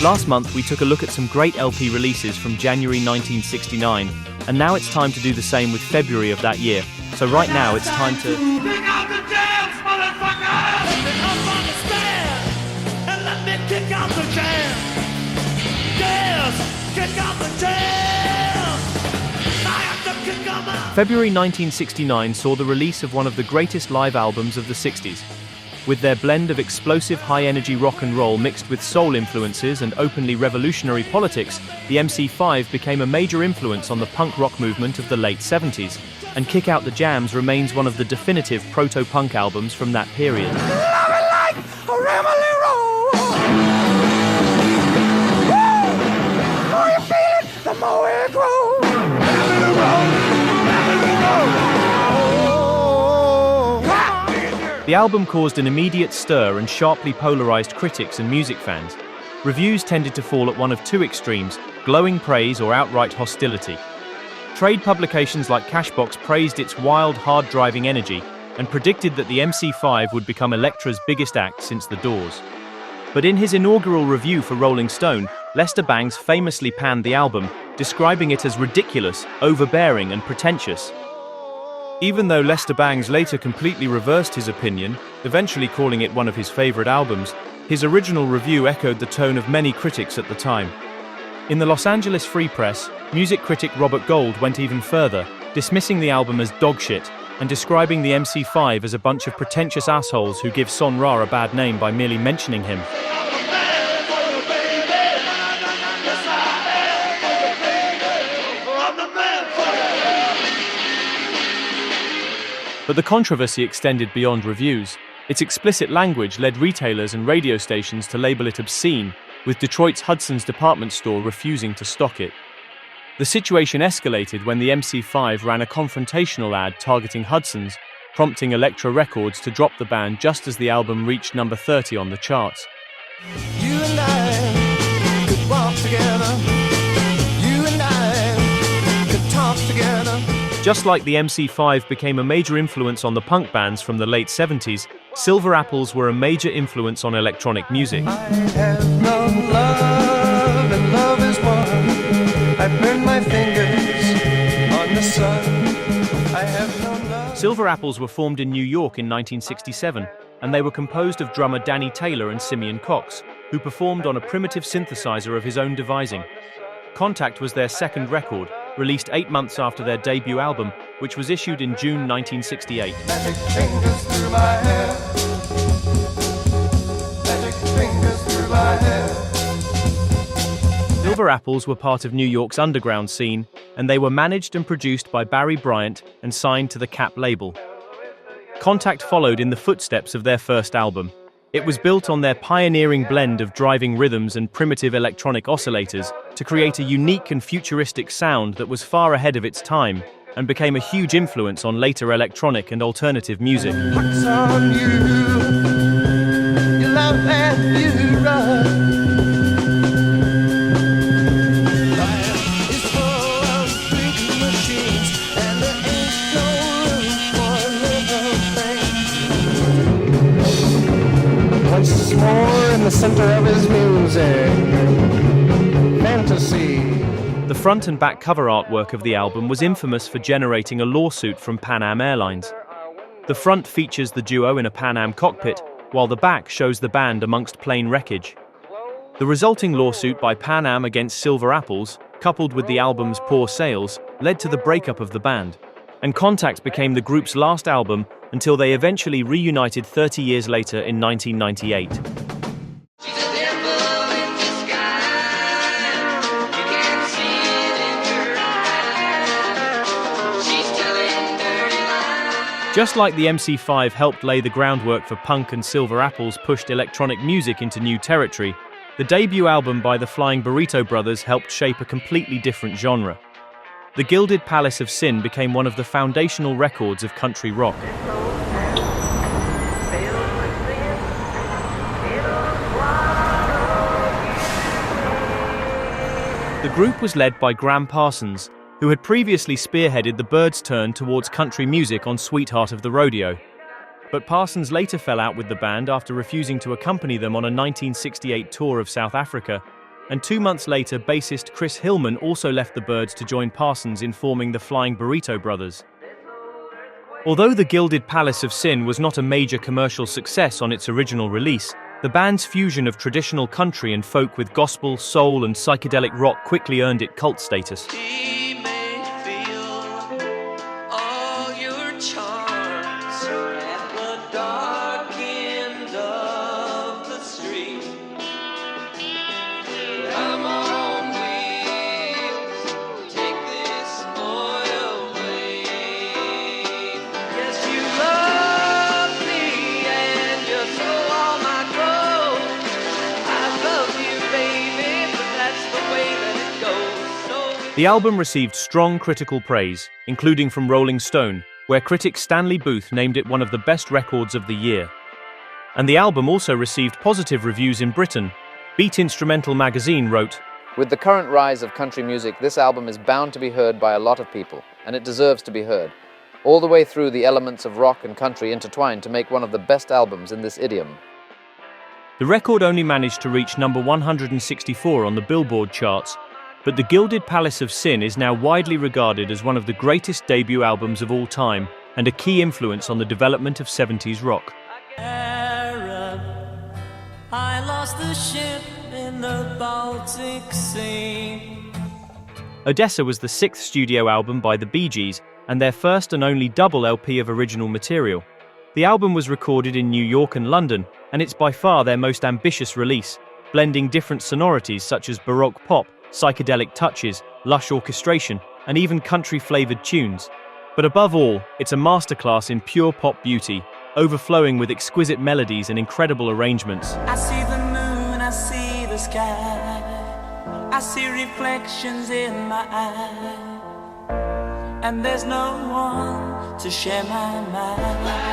Last month we took a look at some great LP releases from January 1969, and now it's time to do the same with February of that year. So right now it's time to... Kick out the jams, motherfucker! Get up on the stand and let me kick out the jams! Yes, kick out the jams! I have to kick them out! February 1969 saw the release of one of the greatest live albums of the 60s. With their blend of explosive high-energy rock and roll mixed with soul influences and openly revolutionary politics, the MC5 became a major influence on the punk rock movement of the late 70s, and Kick Out the Jams remains one of the definitive proto-punk albums from that period. The album caused an immediate stir and sharply polarized critics and music fans. Reviews tended to fall at one of two extremes: glowing praise or outright hostility. Trade publications like Cashbox praised its wild, hard-driving energy and predicted that the MC5 would become Elektra's biggest act since The Doors. But in his inaugural review for Rolling Stone, Lester Bangs famously panned the album, describing it as ridiculous, overbearing, and pretentious. Even though Lester Bangs later completely reversed his opinion, eventually calling it one of his favorite albums, his original review echoed the tone of many critics at the time. In the Los Angeles Free Press, music critic Robert Gold went even further, dismissing the album as dogshit and describing the MC5 as a bunch of pretentious assholes who give Son Ra a bad name by merely mentioning him. But the controversy extended beyond reviews. Its explicit language led retailers and radio stations to label it obscene, with Detroit's Hudson's department store refusing to stock it. The situation escalated when the MC5 ran a confrontational ad targeting Hudson's, prompting Elektra Records to drop the band just as the album reached number 30 on the charts. You and I could walk together. You and I could talk together. Just like the MC5 became a major influence on the punk bands from the late 70s, Silver Apples were a major influence on electronic music. I have no love, and love is one. I burn my fingers on the sun. I have no love. Silver Apples were formed in New York in 1967, and they were composed of drummer Danny Taylor and Simeon Cox, who performed on a primitive synthesizer of his own devising. Contact was their second record, released 8 months after their debut album, which was issued in June 1968. Magic fingers through my hair. Magic fingers through my hair. Silver Apples were part of New York's underground scene, and they were managed and produced by Barry Bryant and signed to the Cap label. Contact followed in the footsteps of their first album. It was built on their pioneering blend of driving rhythms and primitive electronic oscillators to create a unique and futuristic sound that was far ahead of its time and became a huge influence on later electronic and alternative music. What's on you? You love and you run. Life is full of big machines, and there ain't no room for little things. Once more in the center of his music, fantasy. The front and back cover artwork of the album was infamous for generating a lawsuit from Pan Am Airlines. The front features the duo in a Pan Am cockpit, while the back shows the band amongst plain wreckage. The resulting lawsuit by Pan Am against Silver Apples, coupled with the album's poor sales, led to the breakup of the band, and Contact became the group's last album until they eventually reunited 30 years later in 1998. Just like the MC5 helped lay the groundwork for punk and Silver Apples pushed electronic music into new territory, the debut album by the Flying Burrito Brothers helped shape a completely different genre. The Gilded Palace of Sin became one of the foundational records of country rock. The group was led by Graham Parsons, who had previously spearheaded the Byrds' turn towards country music on Sweetheart of the Rodeo. But Parsons later fell out with the band after refusing to accompany them on a 1968 tour of South Africa, and 2 months later bassist Chris Hillman also left the Byrds to join Parsons in forming the Flying Burrito Brothers. Although The Gilded Palace of Sin was not a major commercial success on its original release, the band's fusion of traditional country and folk with gospel, soul, and psychedelic rock quickly earned it cult status. He may feel all your charms at the dark end of the street. Come on, wheels, take this boy away. Yes, you love me and you stole all my clothes. I love you, baby, but that's the way that it goes. So The album received strong critical praise, including from Rolling Stone, where critic Stanley Booth named it one of the best records of the year. And the album also received positive reviews in Britain. Beat Instrumental magazine wrote, With the current rise of country music, this album is bound to be heard by a lot of people, and it deserves to be heard. All the way through, the elements of rock and country intertwine to make one of the best albums in this idiom. The record only managed to reach number 164 on the Billboard charts, but The Gilded Palace of Sin is now widely regarded as one of the greatest debut albums of all time and a key influence on the development of 70s rock. Arab, I lost the ship in the Baltic Sea. Odessa was the sixth studio album by the Bee Gees and their first and only double LP of original material. The album was recorded in New York and London, and it's by far their most ambitious release, blending different sonorities such as Baroque pop, psychedelic touches, lush orchestration, and even country-flavored tunes. But above all, it's a masterclass in pure pop beauty, overflowing with exquisite melodies and incredible arrangements. I see the moon, I see the sky, I see reflections in my eye, and there's no one to share my mind.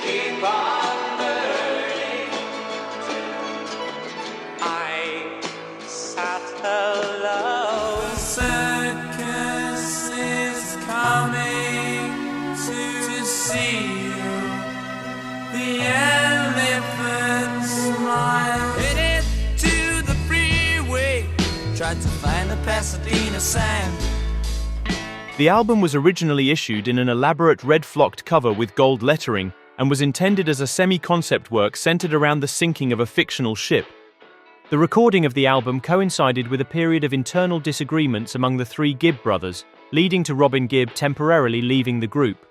Keep on burning. I sat alone. The circus is coming to see you. The elephant smile. Headed to the freeway. Tried to find the Pasadena sign. The album was originally issued in an elaborate red-flocked cover with gold lettering and was intended as a semi-concept work centered around the sinking of a fictional ship. The recording of the album coincided with a period of internal disagreements among the three Gibb brothers, leading to Robin Gibb temporarily leaving the group.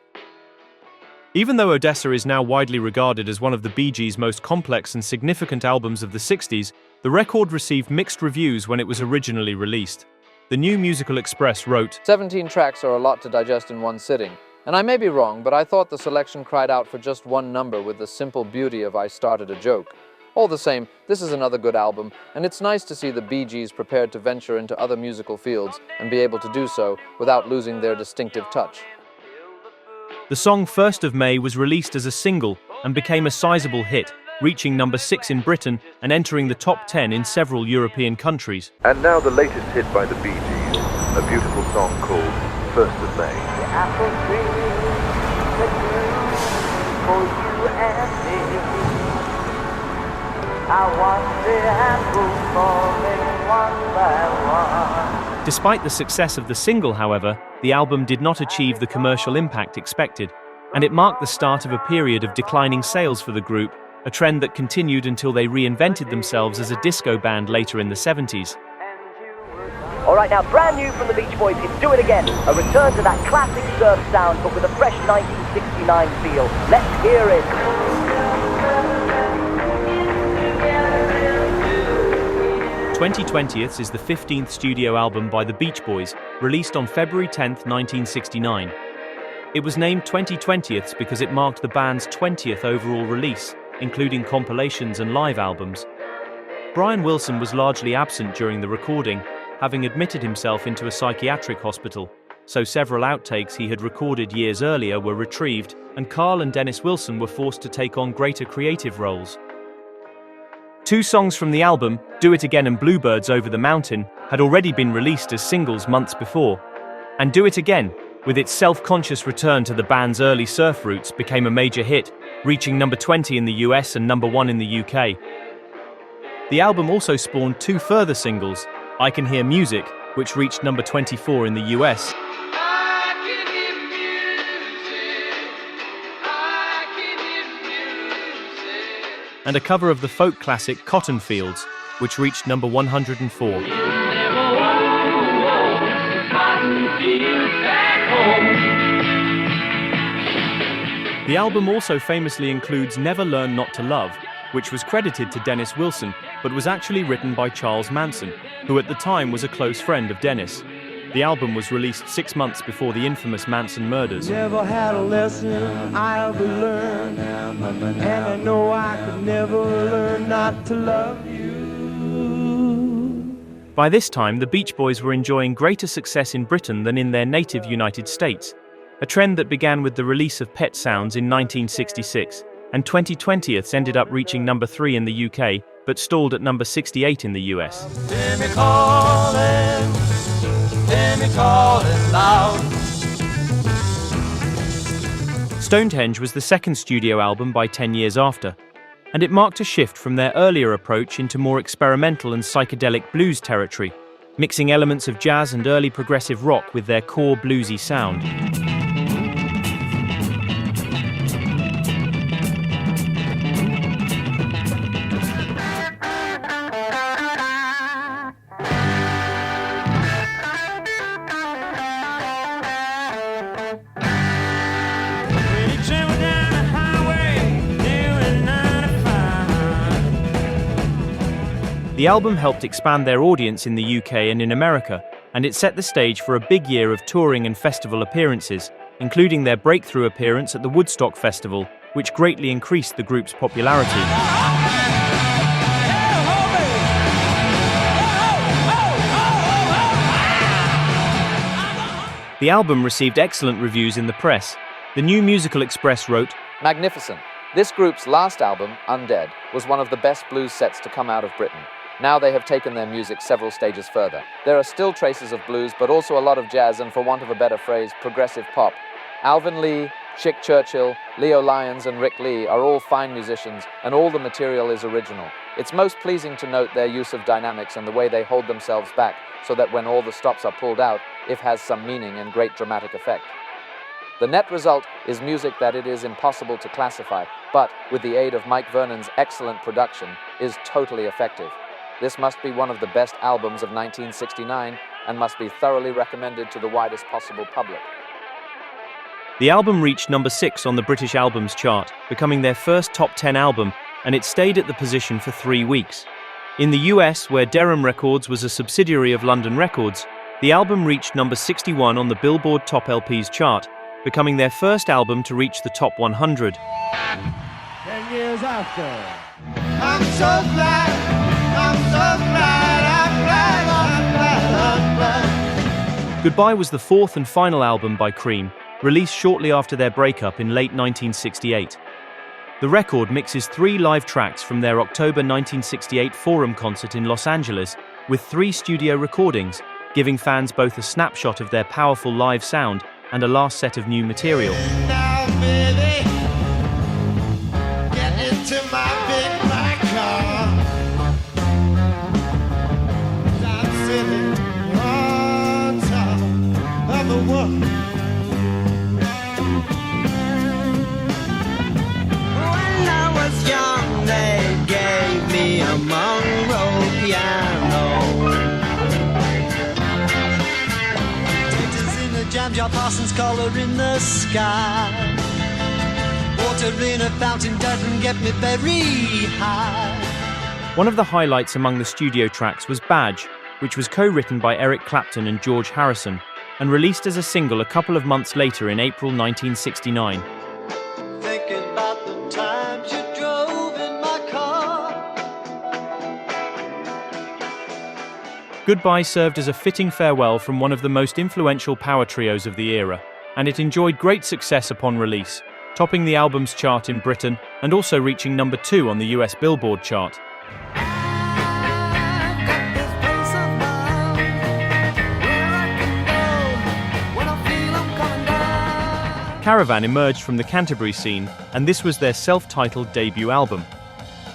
Even though Odessa is now widely regarded as one of the Bee Gees' most complex and significant albums of the 60s, the record received mixed reviews when it was originally released. The New Musical Express wrote, 17 tracks are a lot to digest in one sitting, and I may be wrong, but I thought the selection cried out for just one number with the simple beauty of I Started a Joke. All the same, this is another good album, and it's nice to see the Bee Gees prepared to venture into other musical fields and be able to do so without losing their distinctive touch. The song 1st of May was released as a single and became a sizable hit, reaching number 6 in Britain and entering the top 10 in several European countries. And now the latest hit by the Bee Gees, a beautiful song called 1st of May. The apple tree that grew for you and me. I watched the apples falling one by one. Despite the success of the single, however, the album did not achieve the commercial impact expected, and it marked the start of a period of declining sales for the group, a trend that continued until they reinvented themselves as a disco band later in the 70s. All right, now brand new from the Beach Boys, it's Do It Again. A return to that classic surf sound, but with a fresh 1969 feel. Let's hear it. 2020th is the 15th studio album by the Beach Boys, released on February 10, 1969. It was named 2020th because it marked the band's 20th overall release, including compilations and live albums. Brian Wilson was largely absent during the recording, having admitted himself into a psychiatric hospital, so several outtakes he had recorded years earlier were retrieved, and Carl and Dennis Wilson were forced to take on greater creative roles. 2 songs from the album, Do It Again and Bluebirds Over the Mountain, had already been released as singles months before, and Do It Again, with its self-conscious return to the band's early surf roots, became a major hit, reaching number 20 in the US and number 1 in the UK. The album also spawned two further singles, I Can Hear Music, which reached number 24 in the US, and a cover of the folk classic Cotton Fields, which reached number 104. The album also famously includes Never Learn Not to Love, which was credited to Dennis Wilson, but was actually written by Charles Manson, who at the time was a close friend of Dennis. The album was released 6 months before the infamous Manson murders. Never had a lesson I ever learned, and I know I could never learn not to love you. By this time, the Beach Boys were enjoying greater success in Britain than in their native United States, a trend that began with the release of Pet Sounds in 1966, and 2020th ended up reaching number 3 in the UK, but stalled at number 68 in the US. Hear me calling loud. Stonehenge was the second studio album by 10 years after, and it marked a shift from their earlier approach into more experimental and psychedelic blues territory, mixing elements of jazz and early progressive rock with their core bluesy sound. The album helped expand their audience in the UK and in America, and it set the stage for a big year of touring and festival appearances, including their breakthrough appearance at the Woodstock Festival, which greatly increased the group's popularity. The album received excellent reviews in the press. The New Musical Express wrote, Magnificent. This group's last album, Undead, was one of the best blues sets to come out of Britain. Now they have taken their music several stages further. There are still traces of blues, but also a lot of jazz and, for want of a better phrase, progressive pop. Alvin Lee, Chick Churchill, Leo Lyons and Rick Lee are all fine musicians, and all the material is original. It's most pleasing to note their use of dynamics and the way they hold themselves back, so that when all the stops are pulled out, it has some meaning and great dramatic effect. The net result is music that it is impossible to classify, but, with the aid of Mike Vernon's excellent production, is totally effective. This must be one of the best albums of 1969 and must be thoroughly recommended to the widest possible public. The album reached number 6 on the British Albums Chart, becoming their first top 10 album, and it stayed at the position for 3 weeks. In the US, where Durham Records was a subsidiary of London Records, the album reached number 61 on the Billboard Top LPs chart, becoming their first album to reach the top 100. 10 years after, I'm so glad, I'm glad. Goodbye was the fourth and final album by Cream, released shortly after their breakup in late 1968. The record mixes 3 live tracks from their October 1968 Forum concert in Los Angeles, with 3 studio recordings, giving fans both a snapshot of their powerful live sound and a last set of new material. Now, baby, get into my big black car. I'm sitting on top of the world. When I was young, they gave me a Monroe piano. Jam jar Parsons collar in the sky. Water in a fountain doesn't get me very high. One of the highlights among the studio tracks was Badge, which was co-written by Eric Clapton and George Harrison, and released as a single a couple of months later in April 1969. Thinking about the times you drove in my car. Goodbye served as a fitting farewell from one of the most influential power trios of the era, and it enjoyed great success upon release, topping the album's chart in Britain and also reaching number 2 on the US Billboard chart. Caravan emerged from the Canterbury scene, and this was their self-titled debut album.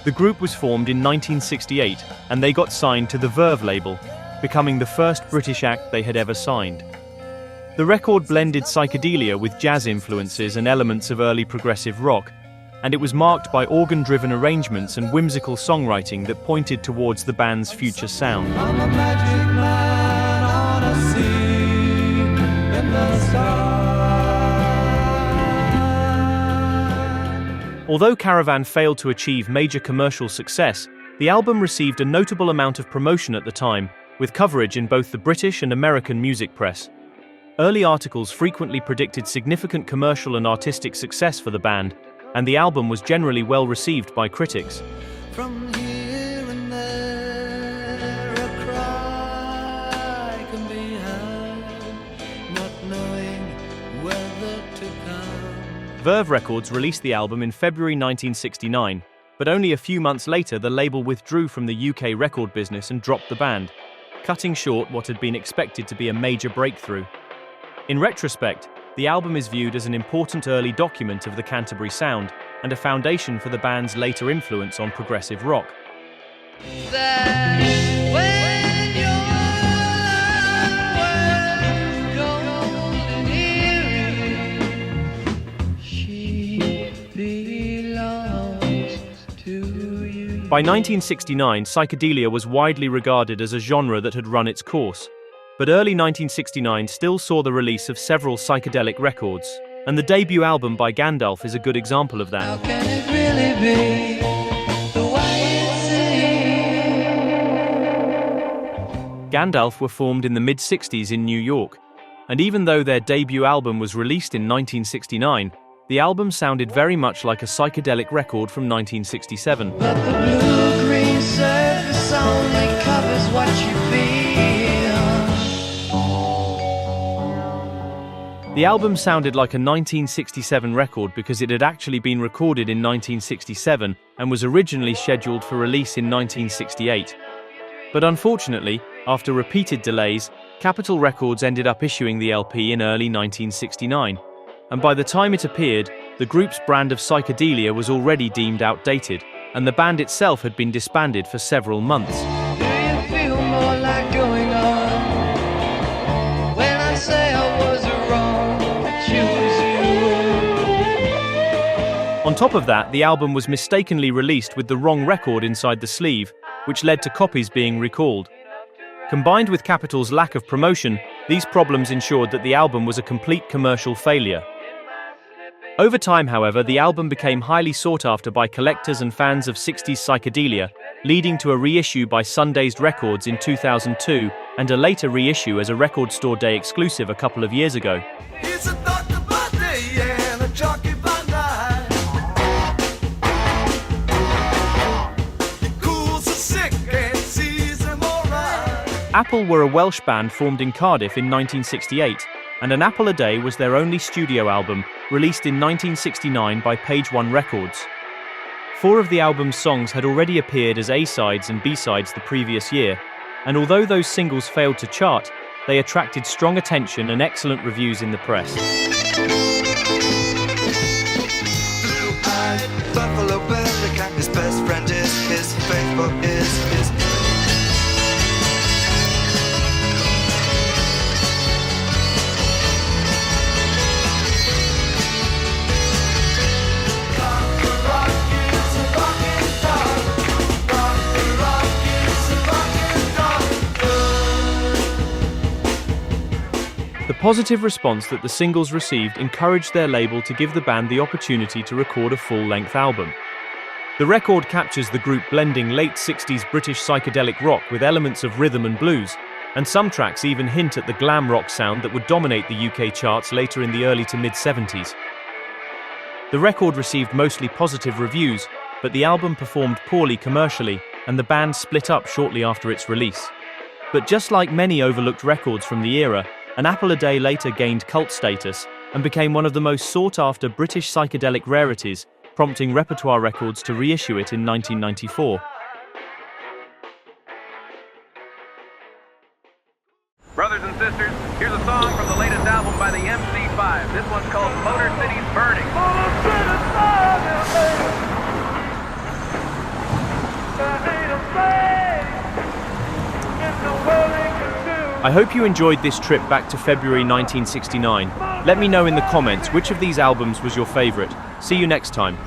The group was formed in 1968, and they got signed to the Verve label, becoming the first British act they had ever signed. The record blended psychedelia with jazz influences and elements of early progressive rock, and it was marked by organ-driven arrangements and whimsical songwriting that pointed towards the band's future sound. I'm a magic man on a sea in the sky. Although Caravan failed to achieve major commercial success, the album received a notable amount of promotion at the time, with coverage in both the British and American music press. Early articles frequently predicted significant commercial and artistic success for the band, and the album was generally well received by critics. From here and there, a cry can be heard, not knowing whether to come. Verve Records released the album in February 1969, but only a few months later the label withdrew from the UK record business and dropped the band, cutting short what had been expected to be a major breakthrough. In retrospect, the album is viewed as an important early document of the Canterbury sound and a foundation for the band's later influence on progressive rock. By 1969, psychedelia was widely regarded as a genre that had run its course. But early 1969 still saw the release of several psychedelic records, and the debut album by Gandalf is a good example of that. How can it really be the way it seems? Gandalf were formed in the mid-60s in New York, and even though their debut album was released in 1969, the album sounded very much like a psychedelic record from 1967. But the blue-green surface only covers what you feel. The album sounded like a 1967 record because it had actually been recorded in 1967 and was originally scheduled for release in 1968. But unfortunately, after repeated delays, Capitol Records ended up issuing the LP in early 1969. And by the time it appeared, the group's brand of psychedelia was already deemed outdated, and the band itself had been disbanded for several months. Do you feel more like going on? When I say I was wrong, choose you. On top of that, the album was mistakenly released with the wrong record inside the sleeve, which led to copies being recalled. Combined with Capitol's lack of promotion, these problems ensured that the album was a complete commercial failure. Over time, however, the album became highly sought after by collectors and fans of 60s psychedelia, leading to a reissue by Sundazed Records in 2002 and a later reissue as a Record Store Day exclusive a couple of years ago. It's a Dr. Birthday and a jockey by night. He cools the sick and sees them all right. Apple were a Welsh band formed in Cardiff in 1968, and An Apple a Day was their only studio album, released in 1969 by Page One Records. 4 of the album's songs had already appeared as A-sides and B-sides the previous year, and although those singles failed to chart, they attracted strong attention and excellent reviews in the press. Blue-eyed Buffalo Bill, his best friend is his faithful is his. The positive response that the singles received encouraged their label to give the band the opportunity to record a full-length album. The record captures the group blending late 60s British psychedelic rock with elements of rhythm and blues, and some tracks even hint at the glam rock sound that would dominate the UK charts later in the early to mid-70s. The record received mostly positive reviews, but the album performed poorly commercially, and the band split up shortly after its release. But just like many overlooked records from the era, An Apple a Day later gained cult status and became one of the most sought-after British psychedelic rarities, prompting Repertoire Records to reissue it in 1994. Brothers and sisters, here's a song from the latest album by the MC5. This one's called Motor City's Burning. I hope you enjoyed this trip back to February 1969. Let me know in the comments which of these albums was your favorite. See you next time.